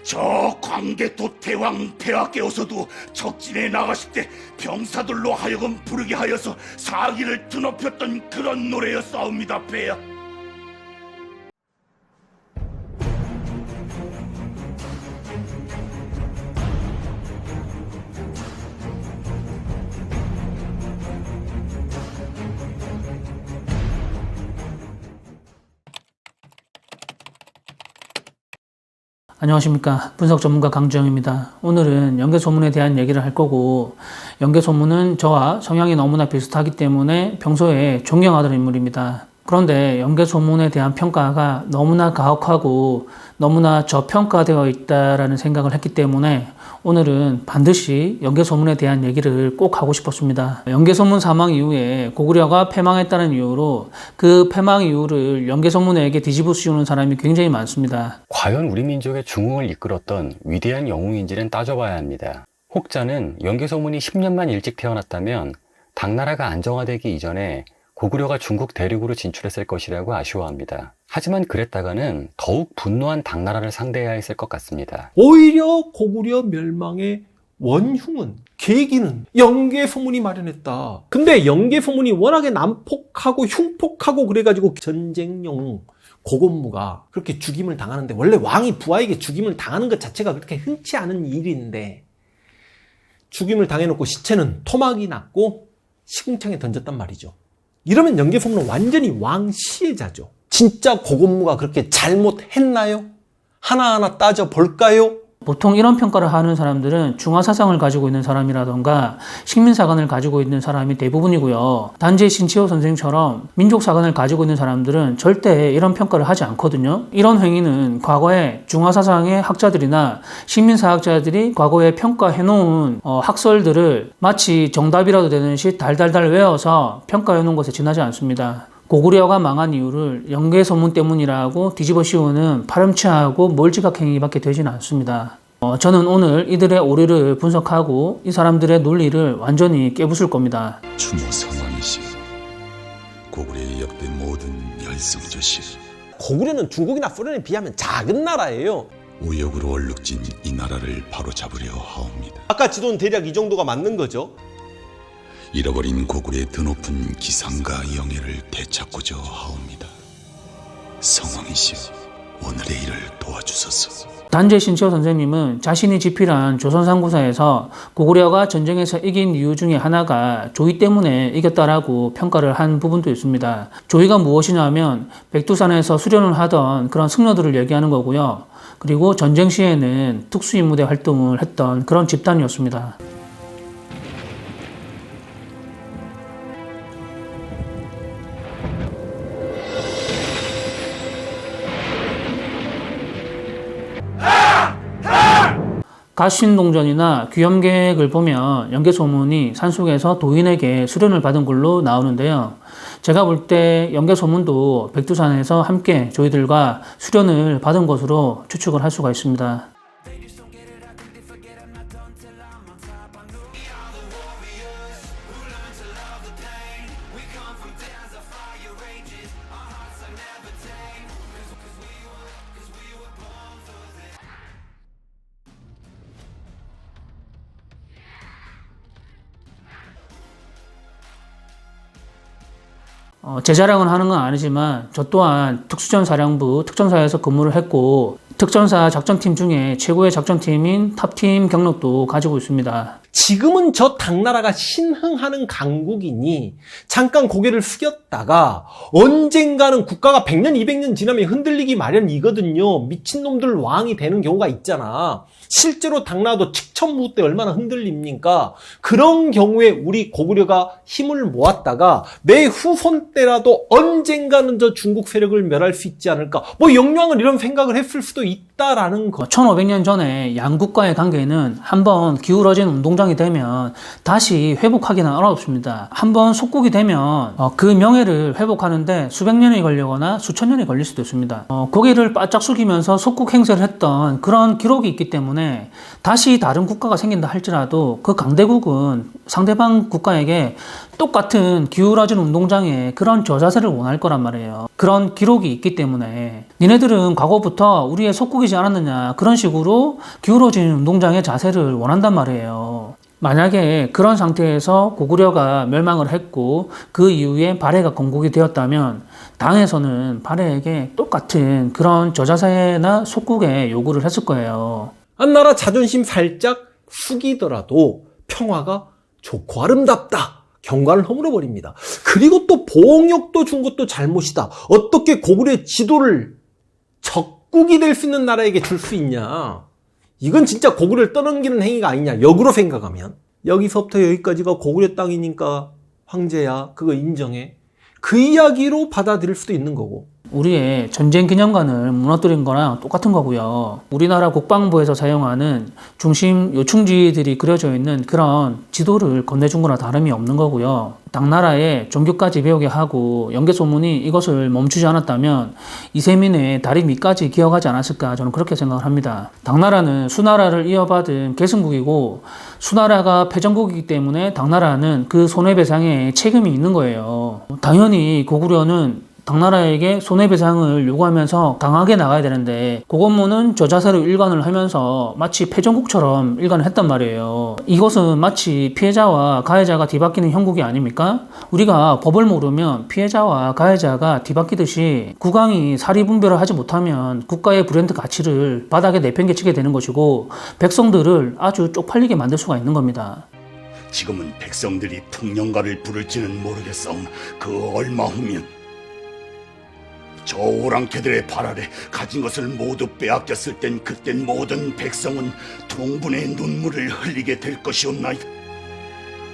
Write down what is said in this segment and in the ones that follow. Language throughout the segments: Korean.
저 광개토 대왕 폐하께서도 적진에 나가실 때 병사들로 하여금 부르게 하여서 사기를 드높였던 그런 노래였사옵니다, 폐하. 안녕하십니까. 분석 전문가 강주영입니다. 오늘은 연개소문에 대한 얘기를 할 거고, 연개소문은 저와 성향이 너무나 비슷하기 때문에 평소에 존경하던 인물입니다. 그런데 연개소문에 대한 평가가 너무나 가혹하고 너무나 저평가되어 있다라는 생각을 했기 때문에 오늘은 반드시 연개소문에 대한 얘기를 꼭 하고 싶었습니다. 연개소문 사망 이후에 고구려가 패망했다는 이유로 그 패망 이유를 연개소문에게 뒤집어 씌우는 사람이 굉장히 많습니다. 과연 우리 민족의 중흥을 이끌었던 위대한 영웅인지는 따져봐야 합니다. 혹자는 연개소문이 10년만 일찍 태어났다면 당나라가 안정화되기 이전에 고구려가 중국 대륙으로 진출했을 것이라고 아쉬워합니다. 하지만 그랬다가는 더욱 분노한 당나라를 상대해야 했을 것 같습니다. 오히려 고구려 멸망의 원흉은, 계기는 연개소문이 마련했다. 근데 연개소문이 워낙에 난폭하고 흉폭하고 그래가지고 전쟁용 고건무가 그렇게 죽임을 당하는데, 원래 왕이 부하에게 죽임을 당하는 것 자체가 그렇게 흔치 않은 일인데 죽임을 당해놓고 시체는 토막이 났고 시궁창에 던졌단 말이죠. 이러면 연개소문은 완전히 왕시혜자죠. 진짜 고건무가 그렇게 잘못했나요? 하나하나 따져볼까요? 보통 이런 평가를 하는 사람들은 중화사상을 가지고 있는 사람이라던가 식민사관을 가지고 있는 사람이 대부분이고요. 단재 신치호 선생처럼 민족사관을 가지고 있는 사람들은 절대 이런 평가를 하지 않거든요. 이런 행위는 과거에 중화사상의 학자들이나 식민사학자들이 과거에 평가해놓은 학설들을 마치 정답이라도 되는시 달달달 외워서 평가해놓은 것에 지나지 않습니다. 고구려가 망한 이유를 연개소문 때문이라고 뒤집어 씌우는 파렴치하고 몰지각 행위밖에 되지는 않습니다. 저는 오늘 이들의 오류를 분석하고 이 사람들의 논리를 완전히 깨부술 겁니다. 추모 상황이시 고구려의 역대 모든 열성저시. 고구려는 중국이나 소련에 비하면 작은 나라예요. 우역으로 얼룩진 이 나라를 바로잡으려 하옵니다. 아까 지도는 대략 이 정도가 맞는 거죠. 잃어버린 고구려의 드높은 기상과 영예를 되찾고자 하옵니다. 성왕이시여, 오늘의 일을 도와주소서. 단재 신치호 선생님은 자신이 집필한 조선삼국사에서 고구려가 전쟁에서 이긴 이유 중에 하나가 조의 때문에 이겼다라고 평가를 한 부분도 있습니다. 조의가 무엇이냐면 백두산에서 수련을 하던 그런 승려들을 얘기하는 거고요. 그리고 전쟁 시에는 특수임무대 활동을 했던 그런 집단이었습니다. 가신동전이나 귀염계획을 보면 연개소문이 산속에서 도인에게 수련을 받은 걸로 나오는데요. 제가 볼 때 연개소문도 백두산에서 함께 조이들과 수련을 받은 것으로 추측을 할 수가 있습니다. 제 자랑은 하는 건 아니지만 저 또한 특수전사령부 특전사에서 근무를 했고 특전사 작전팀 중에 최고의 작전팀인 탑팀 경력도 가지고 있습니다. 지금은 저 당나라가 신흥하는 강국이니 잠깐 고개를 숙였다가 언젠가는 국가가 100년, 200년 지나면 흔들리기 마련이거든요. 미친놈들 왕이 되는 경우가 있잖아. 실제로 당나라도 칙천무 때 얼마나 흔들립니까? 그런 경우에 우리 고구려가 힘을 모았다가 내 후손 때라도 언젠가는 저 중국 세력을 멸할 수 있지 않을까? 뭐 영왕은 이런 생각을 했을 수도 있다라는 거. 1500년 전에 양국과의 관계는 한번 기울어진 운동장이 되면 다시 회복하기는 어렵습니다. 한번 속국이 되면 그 명예를 회복하는데 수백 년이 걸리거나 수천 년이 걸릴 수도 있습니다. 고개를 바짝 숙이면서 속국 행세를 했던 그런 기록이 있기 때문에 다시 다른 국가가 생긴다 할지라도 그 강대국은 상대방 국가에게 똑같은 기울어진 운동장에 그런 저자세를 원할 거란 말이에요. 그런 기록이 있기 때문에 니네들은 과거부터 우리의 속국이지 않았느냐 그런 식으로 기울어진 운동장의 자세를 원한단 말이에요. 만약에 그런 상태에서 고구려가 멸망을 했고 그 이후에 발해가 건국이 되었다면 당에서는 발해에게 똑같은 그런 저자세나 속국의 요구를 했을 거예요. 한나라 자존심 살짝 숙이더라도 평화가 좋고 아름답다. 경관을 허물어버립니다. 그리고 또 봉역도 준 것도 잘못이다. 어떻게 고구려의 지도를 적국이 될 수 있는 나라에게 줄 수 있냐. 이건 진짜 고구려를 떠넘기는 행위가 아니냐. 역으로 생각하면. 여기서부터 여기까지가 고구려 땅이니까 황제야. 그거 인정해. 그 이야기로 받아들일 수도 있는 거고. 우리의 전쟁 기념관을 무너뜨린 거랑 똑같은 거고요. 우리나라 국방부에서 사용하는 중심 요충지들이 그려져 있는 그런 지도를 건네준 거나 다름이 없는 거고요. 당나라의 종교까지 배우게 하고 연개소문이 이것을 멈추지 않았다면 이세민의 다리 밑까지 기어가지 않았을까 저는 그렇게 생각을 합니다. 당나라는 수나라를 이어받은 계승국이고 수나라가 패전국이기 때문에 당나라는 그 손해배상에 책임이 있는 거예요. 당연히 고구려는 당나라에게 손해배상을 요구하면서 강하게 나가야 되는데 고건모는 저자세로 일관을 하면서 마치 패전국처럼 일관을 했단 말이에요. 이것은 마치 피해자와 가해자가 뒤바뀌는 형국이 아닙니까? 우리가 법을 모르면 피해자와 가해자가 뒤바뀌듯이 국왕이 사리분별을 하지 못하면 국가의 브랜드 가치를 바닥에 내팽개치게 되는 것이고 백성들을 아주 쪽팔리게 만들 수가 있는 겁니다. 지금은 백성들이 풍년가를 부를지는 모르겠사오. 그 얼마 후면 저 오랑캐들의 발 아래 가진 것을 모두 빼앗겼을 그땐 모든 백성은 통분의 눈물을 흘리게 될 것이옵나이다.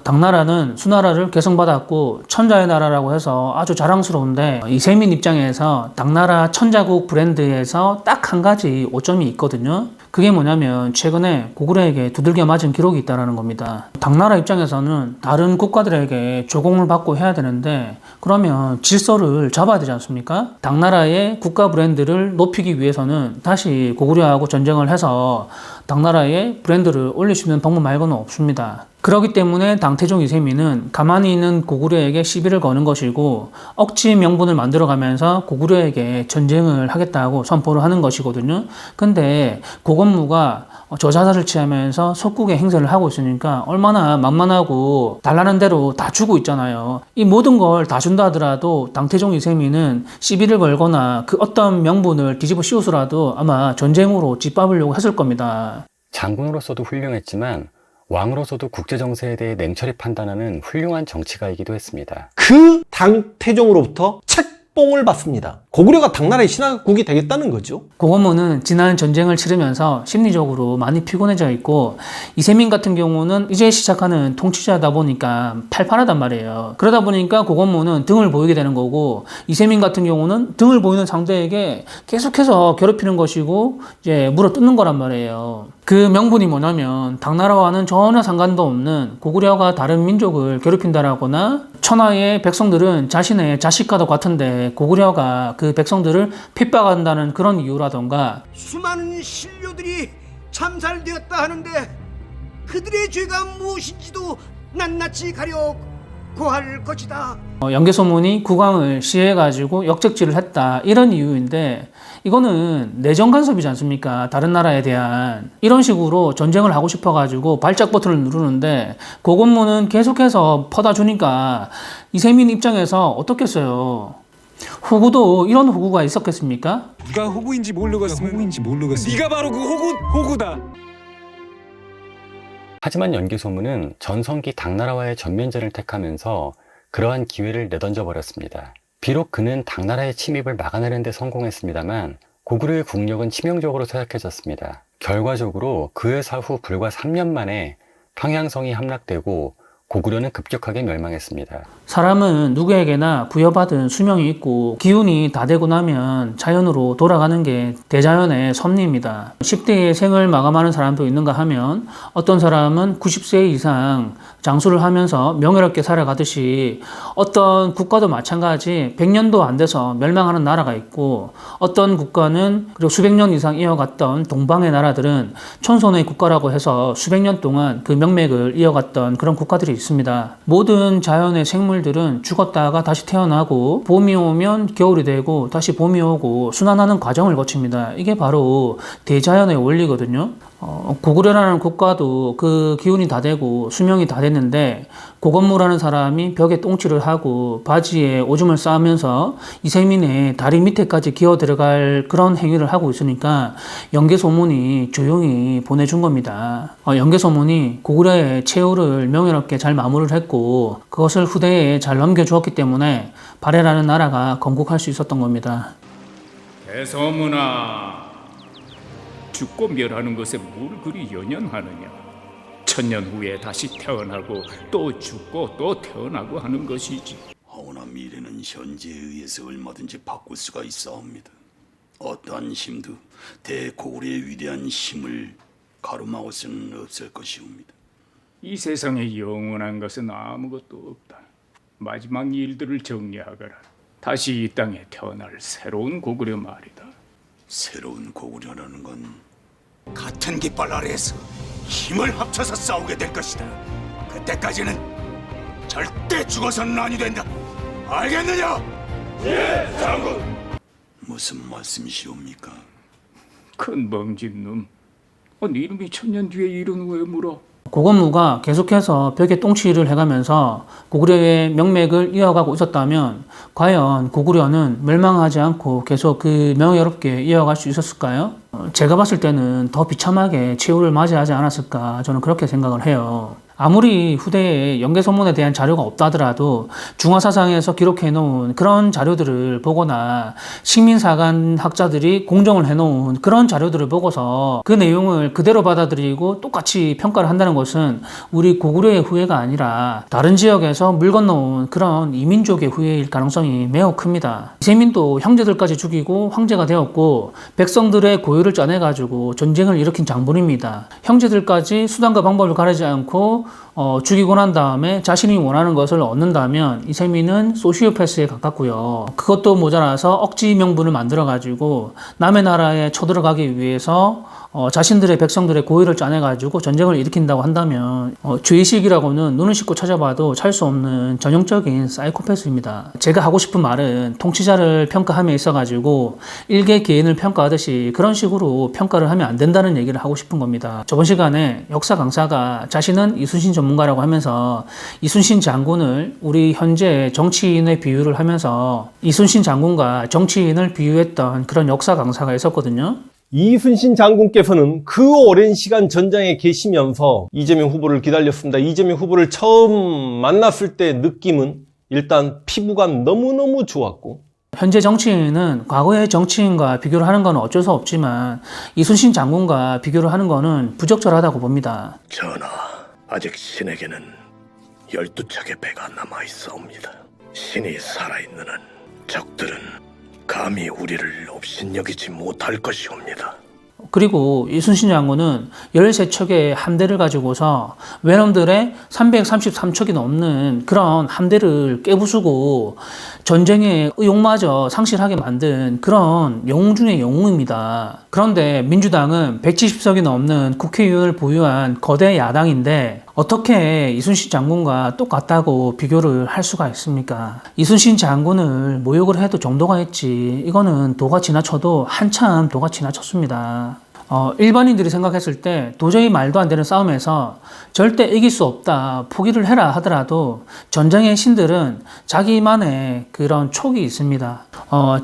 당나라는 수나라를 계승받았고 천자의 나라라고 해서 아주 자랑스러운데 이세민 입장에서 당나라 천자국 브랜드에서 딱 한 가지 오점이 있거든요. 그게 뭐냐면 최근에 고구려에게 두들겨 맞은 기록이 있다는 겁니다. 당나라 입장에서는 다른 국가들에게 조공을 받고 해야 되는데 그러면 질서를 잡아야 되지 않습니까? 당나라의 국가 브랜드를 높이기 위해서는 다시 고구려하고 전쟁을 해서 당나라의 브랜드를 올릴 수 있는 방법 말고는 없습니다. 그렇기 때문에 당태종 이세민은 가만히 있는 고구려에게 시비를 거는 것이고 억지 명분을 만들어가면서 고구려에게 전쟁을 하겠다고 선포를 하는 것이거든요. 근데 고건무가 저자세를 취하면서 속국의 행세를 하고 있으니까 얼마나 만만하고 달라는 대로 다 주고 있잖아요. 이 모든 걸 다 준다 하더라도 당태종 이세민은 시비를 걸거나 그 어떤 명분을 뒤집어 씌워서라도 아마 전쟁으로 짓밟으려고 했을 겁니다. 장군으로서도 훌륭했지만 왕으로서도 국제정세에 대해 냉철히 판단하는 훌륭한 정치가이기도 했습니다. 그 당태종으로부터 책봉을 받습니다. 고구려가 당나라의 신하국이 되겠다는 거죠. 고건모는 지난 전쟁을 치르면서 심리적으로 많이 피곤해져 있고 이세민 같은 경우는 이제 시작하는 통치자다 보니까 팔팔하단 말이에요. 그러다 보니까 고건모는 등을 보이게 되는 거고 이세민 같은 경우는 등을 보이는 상대에게 계속해서 괴롭히는 것이고 이제 물어뜯는 거란 말이에요. 그 명분이 뭐냐면 당나라와는 전혀 상관도 없는 고구려가 다른 민족을 괴롭힌다라거나 천하의 백성들은 자신의 자식과도 같은데 고구려가 그 백성들을 핍박한다는 그런 이유라던가 수많은 신료들이 참살되었다 하는데 그들의 죄가 무엇인지도 낱낱이 가려 고할 것이다. 연개소문이 국왕을 시해가지고 역적질을 했다 이런 이유인데 이거는 내정 간섭이지 않습니까? 다른 나라에 대한 이런 식으로 전쟁을 하고 싶어가지고 발작 버튼을 누르는데 고건모는 계속해서 퍼다 주니까 이세민 입장에서 어떻겠어요? 호구도 이런 호구가 있었겠습니까? 네가 호구인지 모르겠으면 네가 바로 그 호구다. 하지만 연개소문은 전성기 당나라와의 전면전을 택하면서 그러한 기회를 내던져 버렸습니다. 비록 그는 당나라의 침입을 막아내는 데 성공했습니다만 고구려의 국력은 치명적으로 쇠약해졌습니다. 결과적으로 그의 사후 불과 3년 만에 평양성이 함락되고 고구려는 급격하게 멸망했습니다. 사람은 누구에게나 부여받은 수명이 있고 기운이 다 되고 나면 자연으로 돌아가는 게 대자연의 섭리입니다. 10대의 생을 마감하는 사람도 있는가 하면 어떤 사람은 90세 이상 장수를 하면서 명예롭게 살아가듯이 어떤 국가도 마찬가지 100년도 안 돼서 멸망하는 나라가 있고 어떤 국가는 그리고 수백 년 이상 이어갔던 동방의 나라들은 천손의 국가라고 해서 수백 년 동안 그 명맥을 이어갔던 그런 국가들이 있습니다. 있습니다. 모든 자연의 생물들은 죽었다가 다시 태어나고 봄이 오면 겨울이 되고 다시 봄이 오고 순환하는 과정을 거칩니다. 이게 바로 대자연의 원리거든요. 고구려라는 국가도 그 기운이 다 되고 수명이 다 됐는데 고건무라는 사람이 벽에 똥칠을 하고 바지에 오줌을 싸면서 이세민의 다리 밑에까지 기어 들어갈 그런 행위를 하고 있으니까 연개소문이 조용히 보내준 겁니다. 연개소문이 고구려의 최후를 명예롭게 잘 마무리를 했고 그것을 후대에 잘 넘겨주었기 때문에 발해라는 나라가 건국할 수 있었던 겁니다. 대소문아, 죽고 멸하는 것에 뭘 그리 연연하느냐. 천년 후에 다시 태어나고 또 죽고 또 태어나고 하는 것이지. 허나 미래는 현재에 의해서 얼마든지 바꿀 수가 있사옵니다. 어떠한 힘도 대고구려의 위대한 힘을 가로막을 수는 없을 것이옵니다. 이 세상에 영원한 것은 아무것도 없다. 마지막 일들을 정리하거라. 다시 이 땅에 태어날 새로운 고구려 말이다. 새로운 고구려라는 건 같은 깃발 아래에서 힘을 합쳐서 싸우게 될 것이다. 그때까지는 절대 죽어서는 아니 된다. 알겠느냐? 예, 장군. 무슨 말씀이시옵니까? 큰 멍진 놈. 네 이름이 천년 뒤에 일은 왜 물어? 고건무가 계속해서 벽에 똥칠을 해가면서 고구려의 명맥을 이어가고 있었다면 과연 고구려는 멸망하지 않고 계속 그 명예롭게 이어갈 수 있었을까요? 제가 봤을 때는 더 비참하게 최후를 맞이하지 않았을까 저는 그렇게 생각을 해요. 아무리 후대에 연개소문에 대한 자료가 없다 하더라도 중화사상에서 기록해 놓은 그런 자료들을 보거나 식민사관 학자들이 공정을 해 놓은 그런 자료들을 보고서 그 내용을 그대로 받아들이고 똑같이 평가를 한다는 것은 우리 고구려의 후예가 아니라 다른 지역에서 물 건너온 그런 이민족의 후예일 가능성이 매우 큽니다. 이세민도 형제들까지 죽이고 황제가 되었고 백성들의 고유를 짜내가지고 전쟁을 일으킨 장본입니다. 형제들까지 수단과 방법을 가리지 않고 죽이고 난 다음에 자신이 원하는 것을 얻는다면 이세민은 소시오패스에 가깝고요. 그것도 모자라서 억지 명분을 만들어가지고 남의 나라에 쳐들어가기 위해서 자신들의 백성들의 고의를 짜내가지고 전쟁을 일으킨다고 한다면 죄의식이라고는 눈을 씻고 찾아봐도 찾을 수 없는 전형적인 사이코패스입니다. 제가 하고 싶은 말은 통치자를 평가함에 있어가지고 일개 개인을 평가하듯이 그런 식으로 평가를 하면 안 된다는 얘기를 하고 싶은 겁니다. 저번 시간에 역사 강사가 자신은 이순신 전문가라고 하면서 이순신 장군을 우리 현재 정치인의 비유를 하면서 이순신 장군과 정치인을 비유했던 그런 역사 강사가 있었거든요. 이순신 장군께서는 그 오랜 시간 전장에 계시면서 이재명 후보를 기다렸습니다. 이재명 후보를 처음 만났을 때 느낌은 일단 피부가 너무너무 좋았고 현재 정치인은 과거의 정치인과 비교를 하는 건 어쩔 수 없지만 이순신 장군과 비교를 하는 거는 부적절하다고 봅니다. 전하, 아직 신에게는 12척의 배가 남아있사옵니다. 신이 살아있는 한 적들은 감히 우리를 업신여기지 못할 것이옵니다. 그리고 이순신 장군은 13척의 함대를 가지고서 외놈들의 333척이 넘는 그런 함대를 깨부수고 전쟁의 의욕마저 상실하게 만든 그런 영웅 중의 영웅입니다. 그런데 민주당은 170석이 넘는 국회의원을 보유한 거대 야당인데 어떻게 이순신 장군과 똑같다고 비교를 할 수가 있습니까? 이순신 장군을 모욕을 해도 정도가 있지 이거는 도가 지나쳐도 한참 도가 지나쳤습니다. 일반인들이 생각했을 때 도저히 말도 안 되는 싸움에서 절대 이길 수 없다 포기를 해라 하더라도 전쟁의 신들은 자기만의 그런 촉이 있습니다.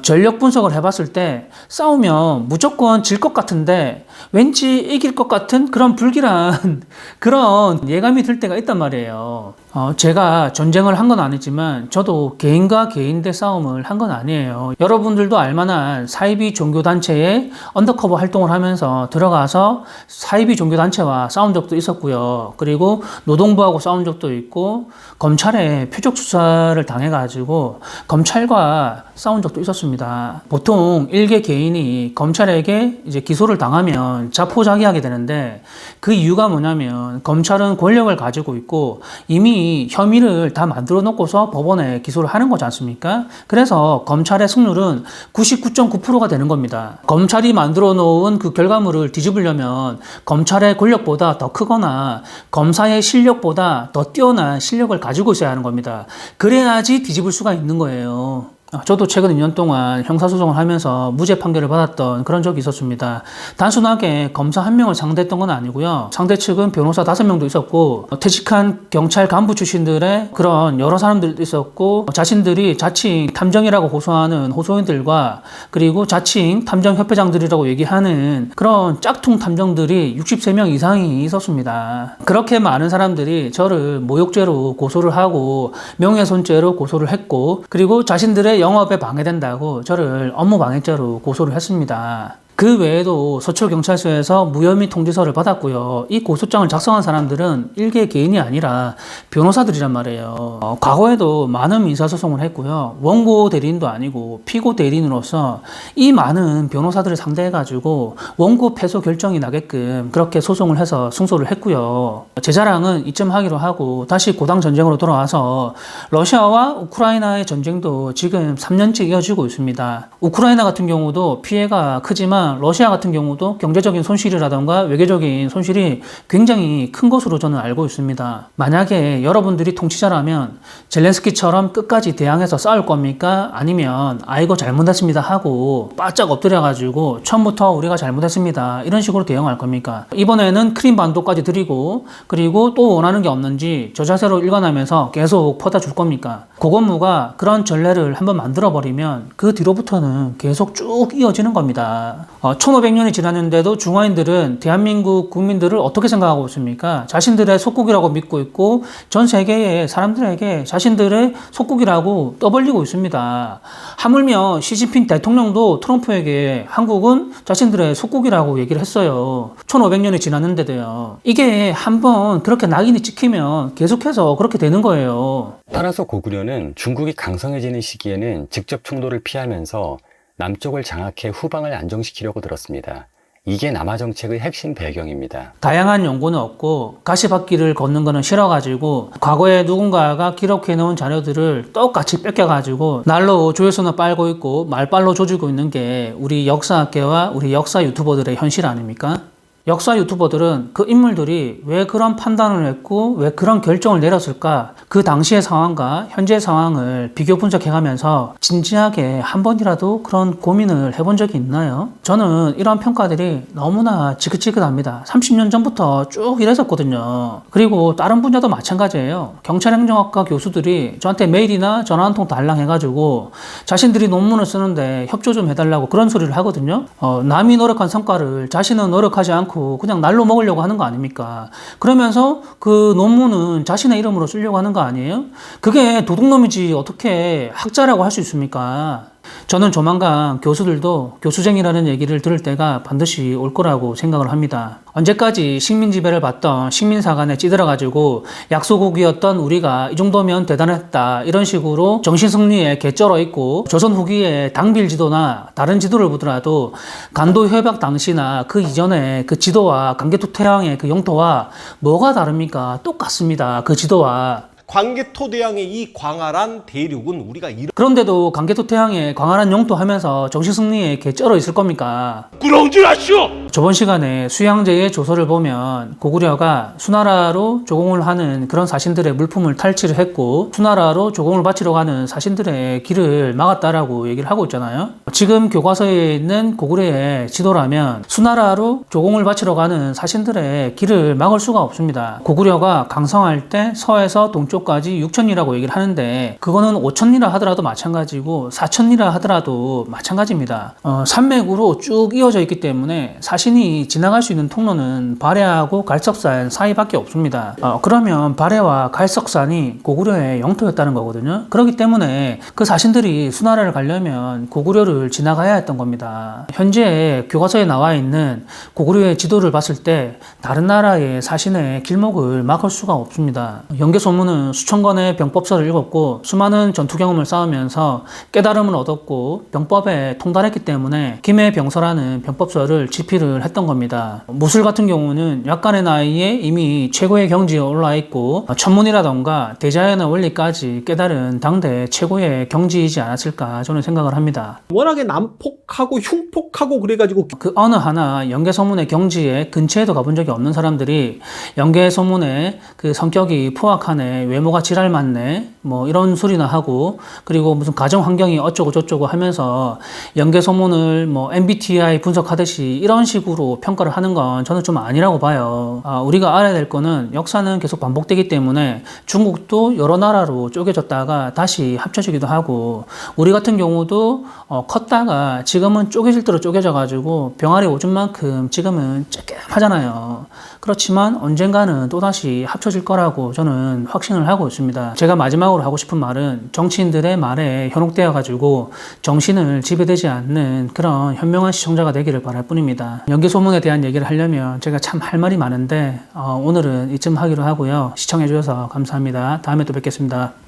전력 분석을 해봤을 때 싸우면 무조건 질 것 같은데 왠지 이길 것 같은 그런 불길한 그런 예감이 들 때가 있단 말이에요. 제가 전쟁을 한 건 아니지만 저도 개인과 개인대 싸움을 한 건 아니에요. 여러분들도 알만한 사이비 종교단체에 언더커버 활동을 하면서 들어가서 사이비 종교단체와 싸운 적도 있었고요. 그리고 노동부하고 싸운 적도 있고 검찰에 표적 수사를 당해가지고 검찰과 싸운 적도 있었습니다. 보통 일개 개인이 검찰에게 이제 기소를 당하면 자포자기하게 되는데 그 이유가 뭐냐면 검찰은 권력을 가지고 있고 이미 이미 혐의를 다 만들어 놓고서 법원에 기소를 하는 거지 않습니까? 그래서 검찰의 승률은 99.9%가 되는 겁니다. 검찰이 만들어 놓은 그 결과물을 뒤집으려면 검찰의 권력보다 더 크거나 검사의 실력보다 더 뛰어난 실력을 가지고 있어야 하는 겁니다. 그래야지 뒤집을 수가 있는 거예요. 저도 최근 2년 동안 형사소송을 하면서 무죄 판결을 받았던 그런 적이 있었습니다. 단순하게 검사 한 명을 상대했던 건 아니고요. 상대 측은 변호사 5명도 있었고, 퇴직한 경찰 간부 출신들의 그런 여러 사람들도 있었고, 자신들이 자칭 탐정이라고 호소하는 호소인들과, 그리고 자칭 탐정협회장들이라고 얘기하는 그런 짝퉁 탐정들이 63명 이상이 있었습니다. 그렇게 많은 사람들이 저를 모욕죄로 고소를 하고 명예훼손죄로 고소를 했고, 그리고 자신들의 영업에 방해된다고 저를 업무방해죄로 고소를 했습니다. 그 외에도 서초경찰서에서 무혐의 통지서를 받았고요. 이 고소장을 작성한 사람들은 일개 개인이 아니라 변호사들이란 말이에요. 과거에도 많은 민사소송을 했고요. 원고 대리인도 아니고 피고 대리인으로서 이 많은 변호사들을 상대해가지고 원고 패소 결정이 나게끔 그렇게 소송을 해서 승소를 했고요. 제 자랑은 이쯤 하기로 하고 다시 고당 전쟁으로 돌아와서 러시아와 우크라이나의 전쟁도 지금 3년째 이어지고 있습니다. 우크라이나 같은 경우도 피해가 크지만 러시아 같은 경우도 경제적인 손실이라던가 외교적인 손실이 굉장히 큰 것으로 저는 알고 있습니다. 만약에 여러분들이 통치자라면 젤렌스키처럼 끝까지 대항해서 싸울 겁니까? 아니면 아이고 잘못했습니다 하고 바짝 엎드려가지고 처음부터 우리가 잘못했습니다 이런 식으로 대응할 겁니까? 이번에는 크림반도까지 드리고 그리고 또 원하는 게 없는지 저 자세로 일관하면서 계속 퍼다 줄 겁니까? 고건무가 그런 전례를 한번 만들어버리면 그 뒤로부터는 계속 쭉 이어지는 겁니다. 1500년이 지났는데도 중화인들은 대한민국 국민들을 어떻게 생각하고 있습니까? 자신들의 속국이라고 믿고 있고 전 세계의 사람들에게 자신들의 속국이라고 떠벌리고 있습니다. 하물며 시진핑 대통령도 트럼프에게 한국은 자신들의 속국이라고 얘기를 했어요. 1500년이 지났는데도요. 이게 한번 그렇게 낙인이 찍히면 계속해서 그렇게 되는 거예요. 따라서 고구려는 중국이 강성해지는 시기에는 직접 충돌을 피하면서 남쪽을 장악해 후방을 안정시키려고 들었습니다. 이게 남하 정책의 핵심 배경입니다. 다양한 연구는 없고 가시밭길을 걷는 거는 싫어가지고 과거에 누군가가 기록해놓은 자료들을 똑같이 뺏겨가지고 날로 조회수는 빨고 있고 말빨로 조지고 있는 게 우리 역사학계와 우리 역사 유튜버들의 현실 아닙니까? 역사 유튜버들은 그 인물들이 왜 그런 판단을 했고 왜 그런 결정을 내렸을까 그 당시의 상황과 현재 상황을 비교 분석해가면서 진지하게 한 번이라도 그런 고민을 해본 적이 있나요? 저는 이런 평가들이 너무나 지긋지긋합니다. 30년 전부터 쭉 이랬었거든요. 그리고 다른 분야도 마찬가지예요. 경찰행정학과 교수들이 저한테 메일이나 전화 한 통 달랑해가지고 자신들이 논문을 쓰는데 협조 좀 해달라고 그런 소리를 하거든요. 남이 노력한 성과를 자신은 노력하지 않고 그냥 날로 먹으려고 하는 거 아닙니까? 그러면서 그 논문은 자신의 이름으로 쓰려고 하는 거 아니에요? 그게 도둑놈이지 어떻게 학자라고 할 수 있습니까? 저는 조만간 교수들도 교수쟁이라는 얘기를 들을 때가 반드시 올 거라고 생각을 합니다. 언제까지 식민지배를 받던 식민사관에 찌들어가지고 약소국이었던 우리가 이 정도면 대단했다 이런 식으로 정신승리에 개쩔어 있고 조선 후기에 당빌지도나 다른 지도를 보더라도 간도협약 당시나 그 이전에 그 지도와 강개토태양의 그 영토와 뭐가 다릅니까? 똑같습니다. 그 지도와. 광개토대왕의 이 광활한 대륙은 우리가 그런데도 강개토태양의 광활한 영토 하면서 정신승리에 개쩔어 있을 겁니까? 꾸렁질 하시오! 저번 시간에 수양제의 조서를 보면 고구려가 수나라로 조공을 하는 그런 사신들의 물품을 탈취를 했고 수나라로 조공을 바치러 가는 사신들의 길을 막았다라고 얘기를 하고 있잖아요. 지금 교과서에 있는 고구려의 지도라면 수나라로 조공을 바치러 가는 사신들의 길을 막을 수가 없습니다. 고구려가 강성할 때 서에서 동쪽까지 6천리라고 얘기를 하는데 그거는 5천리라 하더라도 마찬가지고 4천리라 하더라도 마찬가지입니다. 산맥으로 쭉 이어져 있기 때문에 사신이 지나갈 수 있는 통로는 발해하고 갈석산 사이밖에 없습니다. 그러면 발해와 갈석산이 고구려의 영토였다는 거거든요. 그렇기 때문에 그 사신들이 수나라를 가려면 고구려를 지나가야 했던 겁니다. 현재 교과서에 나와 있는 고구려의 지도를 봤을 때 다른 나라의 사신의 길목을 막을 수가 없습니다. 연개소문은 저는 수천 권의 병법서를 읽었고 수많은 전투 경험을 쌓으면서 깨달음을 얻었고 병법에 통달했기 때문에 김해병서라는 병법서를 집필을 했던 겁니다. 무술 같은 경우는 약간의 나이에 이미 최고의 경지에 올라 있고 천문이라던가 대자연의 원리까지 깨달은 당대 최고의 경지이지 않았을까 저는 생각을 합니다. 워낙에 난폭하고 흉폭하고 그래가지고 그 어느 하나 연개소문의 경지에 근처에도 가본 적이 없는 사람들이 연개소문의 그 성격이 포악하네, 외모가 지랄 맞네, 뭐 이런 소리나 하고, 그리고 무슨 가정 환경이 어쩌고 저쩌고 하면서 연개소문을 뭐 MBTI 분석하듯이 이런 식으로 평가를 하는 건 저는 좀 아니라고 봐요. 우리가 알아야 될 거는 역사는 계속 반복되기 때문에 중국도 여러 나라로 쪼개졌다가 다시 합쳐지기도 하고, 우리 같은 경우도 컸다가 지금은 쪼개질 대로 쪼개져 가지고 병아리 오줌 만큼 지금은 쬐끔하잖아요. 그렇지만 언젠가는 또다시 합쳐질 거라고 저는 확신을 하고 있습니다. 제가 마지막으로 하고 싶은 말은 정치인들의 말에 현혹되어 가지고 정신을 지배되지 않는 그런 현명한 시청자가 되기를 바랄 뿐입니다. 연개소문에 대한 얘기를 하려면 제가 참 할 말이 많은데 오늘은 이쯤 하기로 하고요. 시청해 주셔서 감사합니다. 다음에 또 뵙겠습니다.